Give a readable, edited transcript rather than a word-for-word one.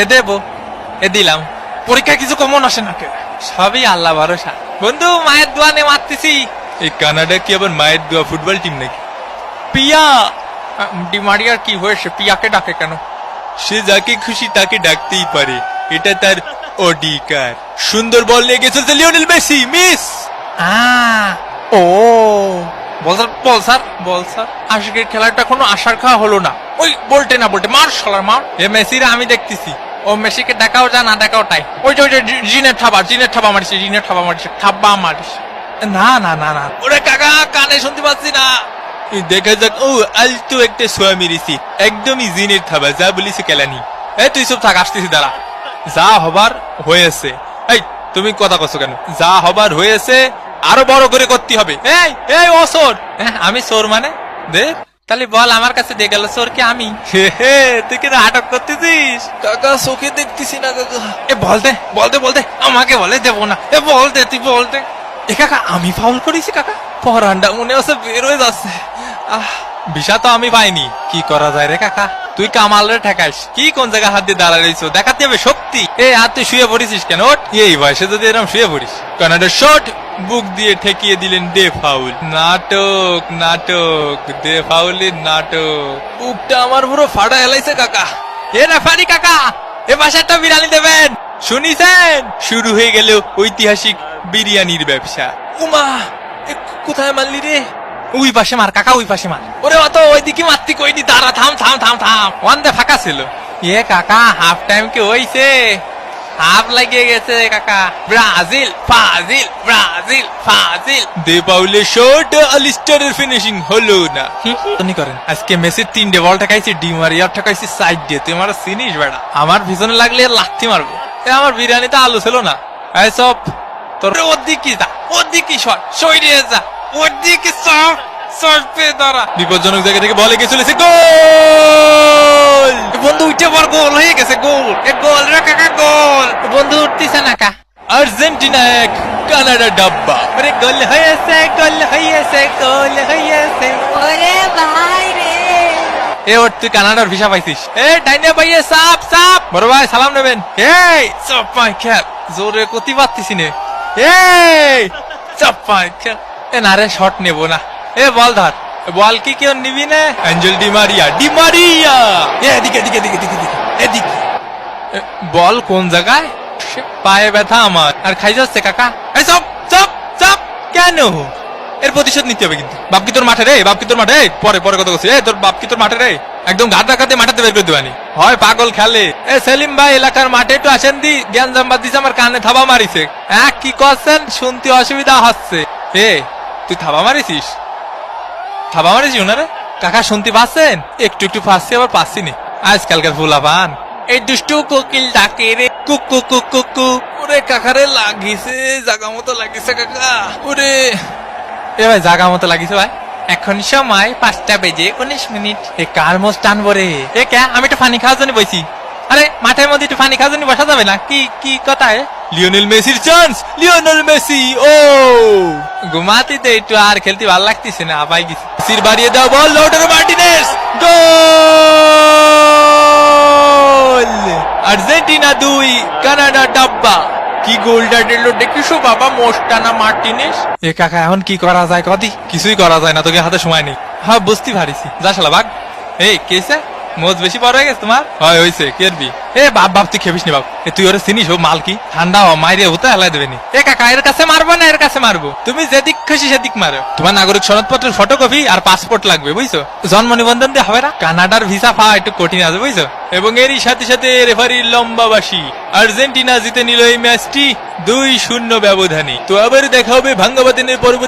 এ দেবো, এ দিলাম। পরীক্ষা কিছু কমন আসে না, সবই আল্লাহ ভরসা। বন্ধু মায়ের দোয়া নে মারতেছি। এই কানাডা কি আবার মায়ের দোয়া ফুটবল টিম নাকি? পিয়া ডিমারিয়ার কি হয়েছে? পিয়াকে ডাকে কেন? সে যাকে খুশি তাকে ডাকতেই পারে, এটা তার অধিকার। সুন্দর বল নিয়ে গেছে লিওনেল মেসি, মিস। ও বল স্যার, বল স্যার, বল স্যার। আজকের খেলাটা কোনো আশার খাওয়া হলো না। ওই বলটে না বলটে, মার শালার মার। এ মেসিরা আমি দেখতেছি। ও মেসিকে দেখাও যা না দেখাও তাই। ওই যে জিনের ঠাবা মারিছে, জিনের ঠাবা মারিছে, ঠাব্বা মারিছে। না না না না, ওরে কাকা কানে শুনতে পাচ্ছি না। দেখা যাক। ও আলতো একটা সোয়া মেরেছি, একদমই জিনের থাবা, যা বলিস কেলানি। তুই চুপ থাক, আসতেছি দাঁড়া। যা হবার হয়েছে। এই তুমি কথা কছো কেন? যা হবার হয়েছে আরো বড় করে করতে হবে। এই এই ও চোর। আমি চোর মানে? দে তাহলে বল, আমার কাছে দিয়ে গেল চোর কি আমি? তুই কি নাটক করতেছিস? কাকা চোখে দেখতেছি না কাকা। বলতে বলতে বলতে আমাকে বলে দেবো না। বলতে তুই বলতে। কাকা আমি ফাউল করেছি কাকা? পরান্ডা মনে হচ্ছে বের হয়ে যাচ্ছে। বিষা তো আমি পাইনি। কি করা যায় রে কাকা? তুই কামাল রে ঠেকাইস। কি কোন জায়গায় হাত দিয়ে দাঁড়ায় রয়েছো? দেখাতে হবে শক্তি। আর তুই শুয়ে পড়েছিস কেন? ওঠ। এই বয়সে যদি এরকম শুয়ে পড়িস। কানাডার শট বুক দিয়ে ঠেকিয়ে দিলেন ডে ফাউল। নাটক নাটক, ডে ফাউলের নাটক। বুকটা আমার পুরো ফাটা হেলাইছে কাকা। রেফারি কাকা, এ পাশে একটা বিরিয়ানি দেবেন। শুনিছেন? শুরু হয়ে গেল ঐতিহাসিক বিরিয়ানির ব্যবসা। উমা, কোথায় মারলি রে? ওই পাশে মার কাকা, ওই পাশে মার। ওরে অত ওইদিকে মারতি কইনি, দাঁড়া, থাম থাম থাম থাম। ওয়ান দে ফাঁকা ছিল। কাকা হাফ টাইম কি হইছে? হাফ লাগিয়ে গেছে কাকা। ব্রাজিল ফাজিল, ব্রাজিল ফাজিল। ডে ফাউলের শট, আলিস্টারের ফিনিশিং হলো না। তুমি করেন আজকে মেসির 3টে বল ঠেকাইছি, ডিমারিয়ার ঠেকাইছি সাইড দিয়ে। তুই আমার চিনিস বেড়া? আমার পিছনে লাগলে লাথি মারবো। আমার বিরিয়ানিতে আলু ছিল না। এই সব তোর ওর দিকে যা, ওর দিকে সরে যা, ওর দিকে সব সরপে দাঁড়া। বিপজ্জনক জায়গা থেকে বলে গিয়ে চলেছে, গোল! বন্ধু উঠে পর, গোল হয়ে গেছে, গোল। গোল রে কাকা, গোল। বন্ধু উঠতেছে না কা। আর্জেন্টিনা 1, কানাডা ডাব্বা। আরে গোল হয়েছে, গোল হয়েছে, গোল হয়েছে। ওরে ভাই রে, ওর তুই কানাডার ভিসা পাইছিস? ডাইনে ভাইয়ে সাপ সাপ। বড় ভাই সালাম নেবেন। চাপ পাই খেল, জোরে কতি পারতিস নে। চাপ পাই খেল। না রে, শট নেবো না। বল ধর। বল কি কেউ নিবি না? Angel Di Maria, Di Maria. এদিকে এদিকে এদিকে এদিকে এদিকে। বল কোন জায়গায়? পায়ে ব্যথা আমার, আর খাই যাচ্ছে কাকা। Chop chop chop. কেন? এর প্রতিশোধ নিতে হবে কিন্তু। বাপ কি তোর মাঠে রে? বাপ কি তোর মাঠে? পরে পরে কথা বলছি। তোর বাপ কি তোর মাঠে রে? একদম গাদ রাখাতে মাঠাতে বের করে দেবানি হয়, পাগল খেলে। সেলিম ভাই এলাকার মাঠে একটু আসেন দি। জ্ঞান জাম্বাদ দিছে, আমার কানে থাবা মারিছে। কি করছেন? শুনতে অসুবিধা হচ্ছে। তুই থাবা মারিছিস? থাবা মারিছি ওনারে? কাকা শুনতে পাচ্ছেন? একটু একটু পাচ্ছি, আবার পাচ্ছি নি। আজকালকার ফুলাপান এই দুষ্টু কোকিল ডাকে রে, কুকু কুকু কু। ওরে কাকারে লাগিছে, জাগা মতো লাগিছে কাকা। ওরে ভাই জাগা মতো লাগিছে ভাই। এখন সময় 5টা বেজে 19 মিনিট। কার মোজ টানবো রে? কে? আমি একটু পানি খাওয়ার জন্য বসি। আরে মাঠের মধ্যে একটু পানি খাওয়ার জন্য বসা যাবে না? কি কি কথা? লিওনেল মেসির চান্স, লিওনেল মেসি। ও ঘুমাতে দে একটু, আর খেলতে ভালো লাগতেছে না, আবাই গেছি। মেসির বাড়িয়ে দাও বল, লাউটারো মার্টিনেজ, গোল! আর্জেন্টিনা 2, কানাডা ডাব্বা। কি গোলটা দিল দেখিস বাবা, মোস্টানা মার্টিনেজ। কাকা এখন কি করা যায় কদি? কিছুই করা যায় না, তোকে হাতে সময় নেই। হ্যাঁ বুঝতে পারিছি, যা শালা ভাগ। কেসে মোজ বেশি বড় হয়ে গেছে তোমার? হয় হয়েছে, কেরবি? বাপ বাপ তুই খেপিস নি বাপ। তুই ওরে চিনিস? ও মাল কি ঠান্ডা মাইরে হতে হেলাই দেবে নি। কাকা এর কাছে মারবো না, এর কাছে মারবো। তুমি যেদিক খুশি সেদিক মারো। তোমার নাগরিক সনদপত্রের ফটোকপি আর পাসপোর্ট লাগবে, বুঝছো? জন্ম নিবন্ধন দিয়ে হবে না। কানাডার ভিসা পাওয়া একটু কঠিন আছে, বুঝছো? এবং এরই সাথে সাথে রেফারির লম্বাবাসী। আর্জেন্টিনা জিতে নিল এই ম্যাচটি 2-0 ব্যবধানে। তো আবার দেখা হবে ভাঙ্গাবাদিনের পরবর্তী